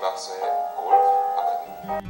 김학서의 골프 아카데미.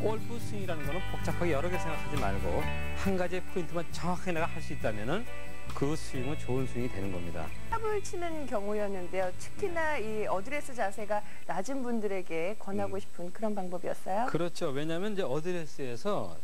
골프 스윙이라는 거는 복잡하게 여러 개 생각하지 말고 한 가지의 포인트만 정확하게 내가 할 수 있다면은 그 스윙은 좋은 스윙이 되는 겁니다. 탑을 치는 경우였는데요. 특히나 이 어드레스 자세가 낮은 분들에게 권하고 싶은 그런 방법이었어요. 그렇죠. 왜냐하면 이제 어드레스에서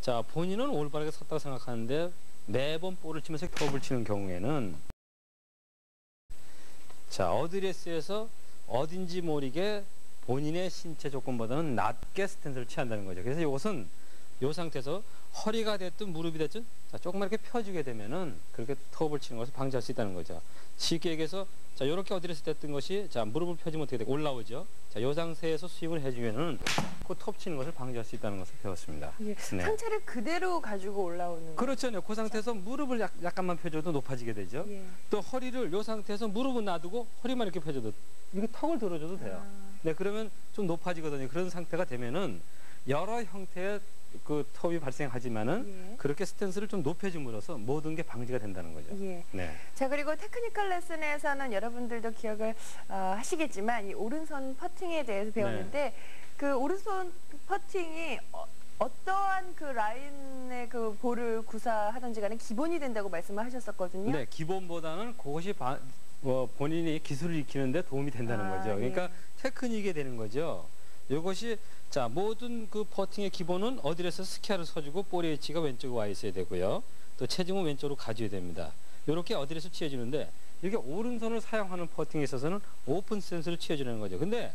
자 본인은 올바르게 섰다고 생각하는데 매번 볼을 치면서 톱을 치는 경우에는 자 어드레스에서 어딘지 모르게 본인의 신체 조건보다는 낮게 스탠스를 취한다는 거죠. 그래서 이것은 이 상태에서 허리가 됐든 무릎이 됐든 자, 조금만 이렇게 펴주게 되면은 그렇게 톱을 치는 것을 방지할 수 있다는 거죠. 쉽게 얘기해서 자, 이렇게 어드레스 됐던 것이 자, 무릎을 펴주면 어떻게 돼? 올라오죠. 자, 이 상태에서 스윙을 해주면은 그 톱 치는 것을 방지할 수 있다는 것을 배웠습니다. 예, 네. 상체를 그대로 가지고 올라오는. 그렇죠. 네. 그 상태에서 무릎을 약간만 펴줘도 높아지게 되죠. 예. 또 허리를 이 상태에서 무릎은 놔두고 허리만 이렇게 펴줘도 이렇게 턱을 들어줘도 돼요. 네, 그러면 좀 높아지거든요. 그런 상태가 되면은 여러 형태의 그 톱이 발생하지만은 예. 그렇게 스탠스를 좀 높여줌으로써 모든 게 방지가 된다는 거죠. 예. 네. 자, 그리고 테크니컬 레슨에서는 여러분들도 기억을 하시겠지만 이 오른손 퍼팅에 대해서 배웠는데 그 오른손 퍼팅이 어떠한 그 라인의 그 볼을 구사하든지 간에 기본이 된다고 말씀을 하셨었거든요. 네, 기본보다는 그것이 본인이 기술을 익히는데 도움이 된다는 거죠. 그러니까 테크닉이 되는 거죠. 이것이 자 모든 그 퍼팅의 기본은 어디에서 스퀘어를 서주고 볼의 위치가 왼쪽에 와 있어야 되고요. 또 체중은 왼쪽으로 가져야 됩니다. 이렇게 어디에서 취해주는데 이렇게 오른손을 사용하는 퍼팅에 있어서는 오픈 스탠스를 취해주는 거죠. 근데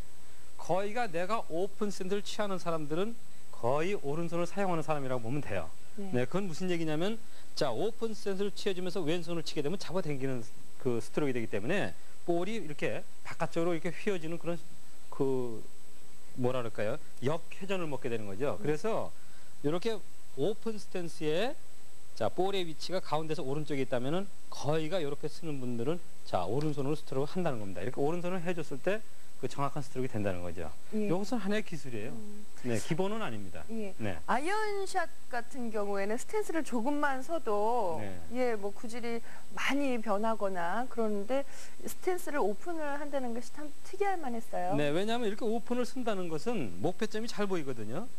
거의가 내가 오픈 스탠스를 취하는 사람들은 거의 오른손을 사용하는 사람이라고 보면 돼요. 네, 그건 무슨 얘기냐면 자 오픈 스탠스를 취해주면서 왼손을 치게 되면 잡아당기는 그 스트로크가 되기 때문에 볼이 이렇게 바깥쪽으로 이렇게 휘어지는 그런 그 뭐라 그럴까요? 역회전을 먹게 되는 거죠. 그래서 이렇게 오픈 스탠스에 자 볼의 위치가 가운데서 오른쪽에 있다면은 거의가 이렇게 쓰는 분들은 자 오른손으로 스트로크 한다는 겁니다. 이렇게 오른손을 해줬을 때 그 정확한 스트로크가 된다는 거죠. 예. 이것은 하나의 기술이에요. 네, 기본은 아닙니다. 예. 네. 아이언샷 같은 경우에는 스탠스를 조금만 서도 예, 뭐 구질이 많이 변하거나 그러는데 스탠스를 오픈을 한다는 것이 참 특이할 만했어요. 네, 왜냐하면 이렇게 오픈을 쓴다는 것은 목표점이 잘 보이거든요.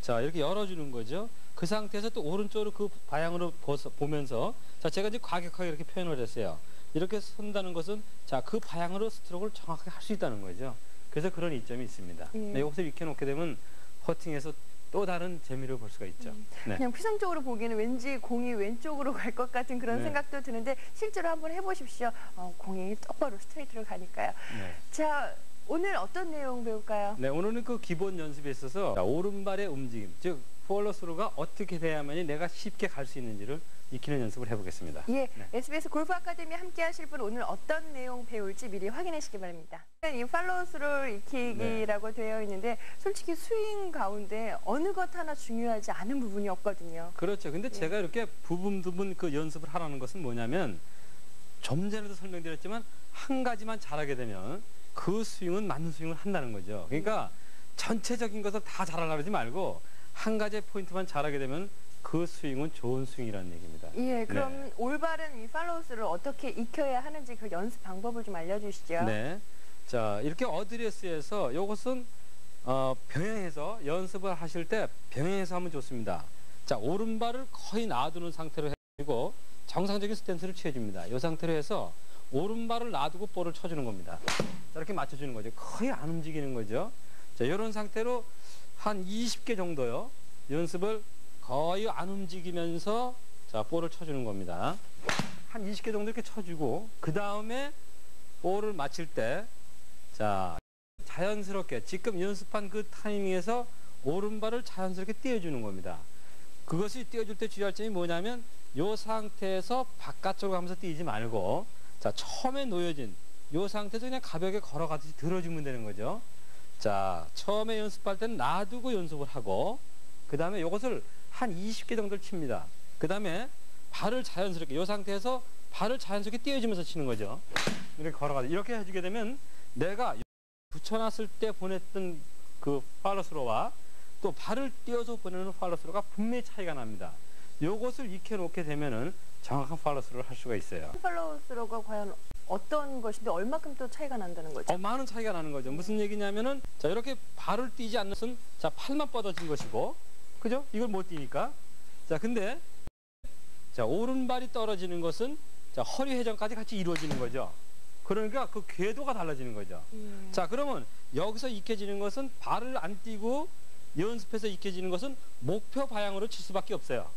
자, 이렇게 열어주는 거죠. 그 상태에서 또 오른쪽으로 그 방향으로 보면서 자, 제가 이제 과격하게 이렇게 표현을 했어요. 이렇게 선다는 것은 자, 그 방향으로 스트로크를 정확하게 할 수 있다는 거죠. 그래서 그런 이점이 있습니다. 네, 여기서 익혀놓게 되면 퍼팅에서 또 다른 재미를 볼 수가 있죠. 네. 그냥 피상적으로 보기에는 왠지 공이 왼쪽으로 갈 것 같은 그런 생각도 드는데 실제로 한번 해보십시오. 공이 똑바로 스트레이트로 가니까요. 자, 오늘 어떤 내용 배울까요? 네, 오늘은 그 기본 연습에 있어서 자, 오른발의 움직임, 즉 폴로스루가 어떻게 돼야만이 내가 쉽게 갈 수 있는지를 익히는 연습을 해보겠습니다. 예, SBS 골프 아카데미 함께 하실 분 오늘 어떤 내용 배울지 미리 확인하시기 바랍니다. 이 팔로우스루 익히기라고 되어 있는데 솔직히 스윙 가운데 어느 것 하나 중요하지 않은 부분이 없거든요. 그렇죠. 근데 제가 이렇게 부분 그 연습을 하라는 것은 뭐냐면 좀 전에도 설명드렸지만 한 가지만 잘하게 되면 그 스윙은 맞는 스윙을 한다는 거죠. 그러니까 전체적인 것을 다 잘하려고 하지 말고 한 가지의 포인트만 잘하게 되면 그 스윙은 좋은 스윙이라는 얘기입니다. 예, 그럼 올바른 이 팔로우스를 어떻게 익혀야 하는지 그 연습 방법을 좀 알려주시죠. 네, 자 이렇게 어드레스에서 이것은 병행해서 연습을 하실 때 병행해서 하면 좋습니다. 자 오른발을 거의 놔두는 상태로 해주고 정상적인 스탠스를 취해줍니다. 이 상태로 해서 오른발을 놔두고 볼을 쳐주는 겁니다. 자, 이렇게 맞춰주는 거죠. 거의 안 움직이는 거죠. 자 이런 상태로 한 20개 정도요 연습을 거의 안 움직이면서 자 볼을 쳐주는 겁니다. 한 20개 정도 이렇게 쳐주고 그 다음에 볼을 맞힐 때 자 자연스럽게 지금 연습한 그 타이밍에서 오른발을 자연스럽게 띄워주는 겁니다. 그것이 띄워줄 때 주의할 점이 뭐냐면 이 상태에서 바깥쪽으로 가면서 띄지 말고 자 처음에 놓여진 이 상태에서 그냥 가볍게 걸어가듯이 들어주면 되는 거죠. 자 처음에 연습할 때는 놔두고 연습을 하고 그 다음에 이것을 한 20개 정도를 칩니다. 그 다음에 발을 자연스럽게 이 상태에서 발을 자연스럽게 띄워주면서 치는 거죠. 이렇게 걸어가서 이렇게 해주게 되면 내가 붙여놨을 때 보냈던 그 팔로스로와 또 발을 띄어서 보내는 팔로스루가 분명히 차이가 납니다. 요것을 익혀놓게 되면은 정확한 팔로스루를 할 수가 있어요. 팔로스루가 과연 어떤 것인데 얼마큼 또 차이가 난다는 거죠? 많은 차이가 나는 거죠. 무슨 얘기냐면은 자 이렇게 발을 띄지 않는 것은 자 팔만 뻗어진 것이고, 그죠? 이걸 못 띄니까. 자 근데 자 오른발이 떨어지는 것은 자 허리 회전까지 같이 이루어지는 거죠. 그러니까 그 궤도가 달라지는 거죠. 자 그러면 여기서 익혀지는 것은 발을 안 띄고 연습해서 익혀지는 것은 목표 방향으로 칠 수밖에 없어요.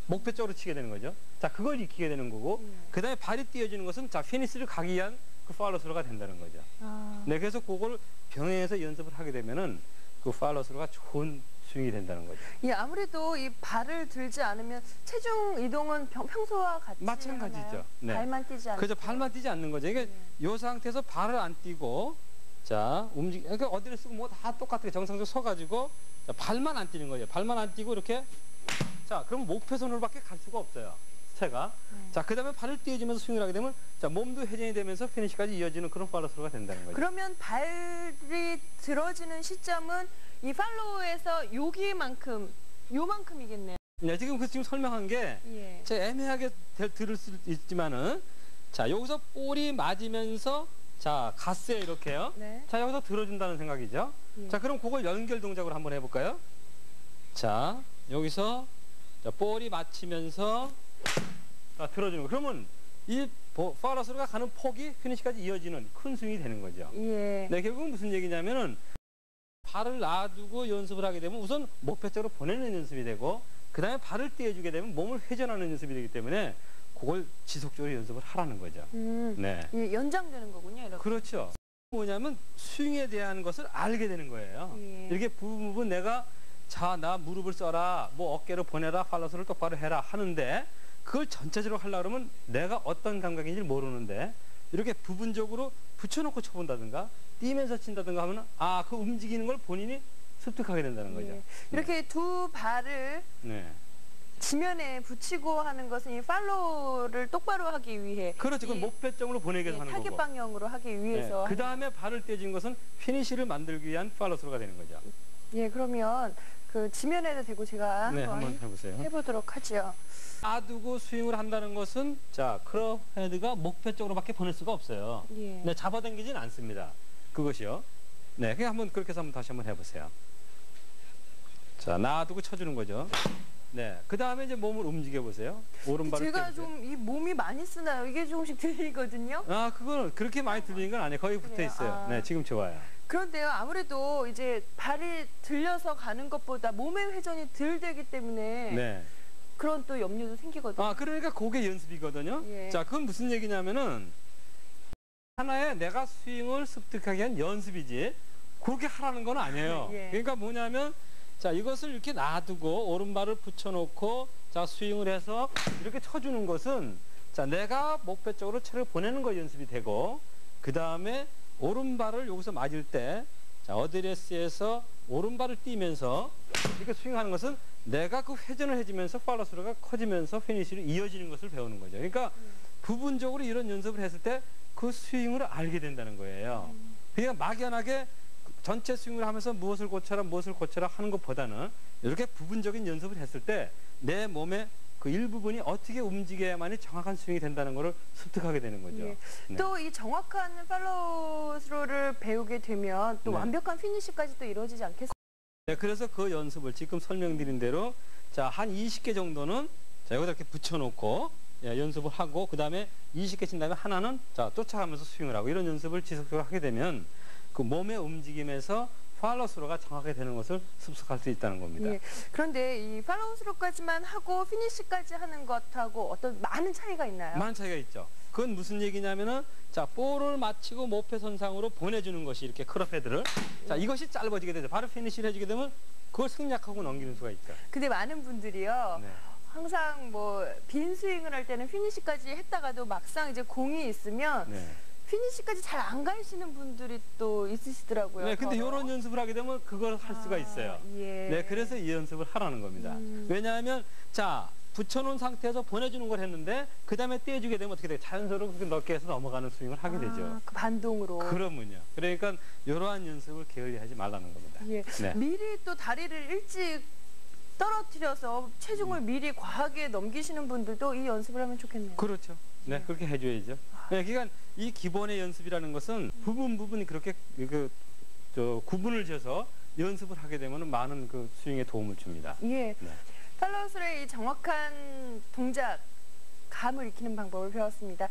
목표 쪽으로 치게 되는 거죠. 자 그걸 익히게 되는 거고, 그 다음에 발이 띄어지는 것은 자 피니시를 가기 위한 그 팔로스루가 된다는 거죠. 네, 그래서 그걸 병행해서 연습을 하게 되면은 그 팔로스루가 좋은 스윙이 된다는 거죠. 예, 아무래도 이 발을 들지 않으면 체중 이동은 평소와 같이 마찬가지죠. 하나요? 네. 발만 뛰지 않고. 그죠, 발만 뛰지 않는 거죠. 이게 이 상태에서 발을 안 띄고 자 그러니까 어디를 쓰고 뭐 다 똑같게 정상적으로 서가지고 자, 발만 안 뛰는 거예요. 발만 안 뛰고 이렇게 자 그럼 목표선으로밖에 갈 수가 없어요. 스테가. 자 그다음에 발을 띄워주면서 스윙을 하게 되면 자 몸도 회전이 되면서 피니시까지 이어지는 그런 팔로스루가 된다는 거죠. 그러면 발이 들어지는 시점은 이 팔로우에서 요만큼이겠네요. 네, 지금 설명한 게 예. 제가 애매하게 들을 수 있지만은 자 여기서 볼이 맞으면서 자 갔어요 이렇게요. 네. 자 여기서 들어준다는 생각이죠. 예. 자 그럼 그걸 연결 동작으로 한번 해볼까요? 자 여기서 자, 볼이 맞히면서 자, 들어주는 거. 그러면 이 팔로스루가 가는 폭이 피니시까지 이어지는 큰 스윙이 되는 거죠. 예. 네, 결국은 무슨 얘기냐면은 발을 놔두고 연습을 하게 되면 우선 목표 쪽으로 보내는 연습이 되고, 그 다음에 발을 띄워주게 되면 몸을 회전하는 연습이 되기 때문에 그걸 지속적으로 연습을 하라는 거죠. 네. 예, 연장되는 거군요, 이렇게. 그렇죠. 뭐냐면 스윙에 대한 것을 알게 되는 거예요. 예. 이렇게 부분 내가 자, 나 무릎을 써라, 뭐 어깨로 보내라, 팔로스를 똑바로 해라 하는데 그걸 전체적으로 하려고 그러면 내가 어떤 감각인지 모르는데 이렇게 부분적으로 붙여놓고 쳐본다든가 뛰면서 친다든가 하면 그 움직이는 걸 본인이 습득하게 된다는 거죠. 예. 이렇게 두 발을 네. 지면에 붙이고 하는 것은 이 팔로우를 똑바로 하기 위해. 그렇죠. 그건 목표점으로 보내기 위해서 하는 타겟 거고. 방향으로 하기 위해서. 그 다음에 발을 떼진 것은 피니시를 만들기 위한 팔로스루가 되는 거죠. 예, 그러면 그 지면에도 대고 제가 네, 한번 해보세요. 해보도록 하죠. 놔두고 스윙을 한다는 것은 자 클럽 헤드가 목표 쪽으로밖에 보낼 수가 없어요. 예. 네, 잡아당기진 않습니다. 그것이요. 네, 그냥 한번 그렇게 해서 다시 한번 해보세요. 자, 놔두고 쳐주는 거죠. 네, 그 다음에 이제 몸을 움직여 보세요. 오른발을 제가 떼보세요. 좀 이 몸이 많이 쓰나요? 이게 조금씩 들리거든요. 그건 그렇게 많이 들리는 건 아니에요. 거의 붙어 그래요? 있어요. 네, 지금 좋아요. 그런데요, 아무래도 이제 발이 들려서 가는 것보다 몸의 회전이 덜 되기 때문에 네. 그런 또 염려도 생기거든요. 그러니까 그게 연습이거든요. 예. 자, 그건 무슨 얘기냐면은 하나의 내가 스윙을 습득하기 위한 연습이지 그렇게 하라는 건 아니에요. 예. 그러니까 뭐냐면 자, 이것을 이렇게 놔두고 오른발을 붙여놓고 자, 스윙을 해서 이렇게 쳐주는 것은 자, 내가 목표 쪽으로 채를 보내는 거 연습이 되고, 그 다음에 오른발을 여기서 맞을 때 자, 어드레스에서 오른발을 띄면서 이렇게 스윙하는 것은 내가 그 회전을 해주면서 팔로스루가 커지면서 피니시로 이어지는 것을 배우는 거죠. 그러니까 부분적으로 이런 연습을 했을 때 그 스윙을 알게 된다는 거예요. 그러니까 막연하게 전체 스윙을 하면서 무엇을 고쳐라 하는 것보다는 이렇게 부분적인 연습을 했을 때 내 몸의 그 일부분이 어떻게 움직여야만이 정확한 스윙이 된다는 것을 습득하게 되는 거죠. 예. 네. 또 이 정확한 팔로우스루를 배우게 되면 또 네. 완벽한 피니시까지 또 이루어지지 않겠어요? 네, 그래서 그 연습을 지금 설명드린 대로 자, 한 20개 정도는 자, 여기다 이렇게 붙여놓고 연습을 하고, 그 다음에 20개 친 다음에 하나는 자, 쫓아가면서 스윙을 하고 이런 연습을 지속적으로 하게 되면 그 몸의 움직임에서 팔로스루가 정확하게 되는 것을 습득할 수 있다는 겁니다. 예. 그런데 이 팔로우스루까지만 하고 피니시까지 하는 것하고 어떤 많은 차이가 있나요? 많은 차이가 있죠. 그건 무슨 얘기냐면은 자, 볼을 맞히고 목표 선상으로 보내주는 것이 이렇게 클럽 헤드를 자, 이것이 짧아지게 되죠. 바로 피니시를 해주게 되면 그걸 생략하고 넘기는 수가 있죠. 근데 많은 분들이요. 네. 항상 뭐 빈 스윙을 할 때는 피니시까지 했다가도 막상 이제 공이 있으면 네. 피니시까지 잘 안 가시는 분들이 또 있으시더라고요. 네, 근데 더러. 이런 연습을 하게 되면 그걸 할 수가 있어요. 예. 네, 그래서 이 연습을 하라는 겁니다. 왜냐하면 자, 붙여놓은 상태에서 보내주는 걸 했는데 그 다음에 떼어주게 되면 어떻게 돼요? 자연스럽로 그렇게 넓게 해서 넘어가는 스윙을 하게 되죠. 그 반동으로. 그러면요. 그러니까 이러한 연습을 게을리하지 말라는 겁니다. 예. 네. 미리 또 다리를 일찍 떨어뜨려서 체중을 미리 과하게 넘기시는 분들도 이 연습을 하면 좋겠네요. 그렇죠. 네, 그렇게 해줘야죠. 네, 그러니까 이 기본의 연습이라는 것은 부분이 그렇게 구분을 지어서 연습을 하게 되면 많은 그 스윙에 도움을 줍니다. 예. 네. 팔로우스의 이 정확한 동작, 감을 익히는 방법을 배웠습니다.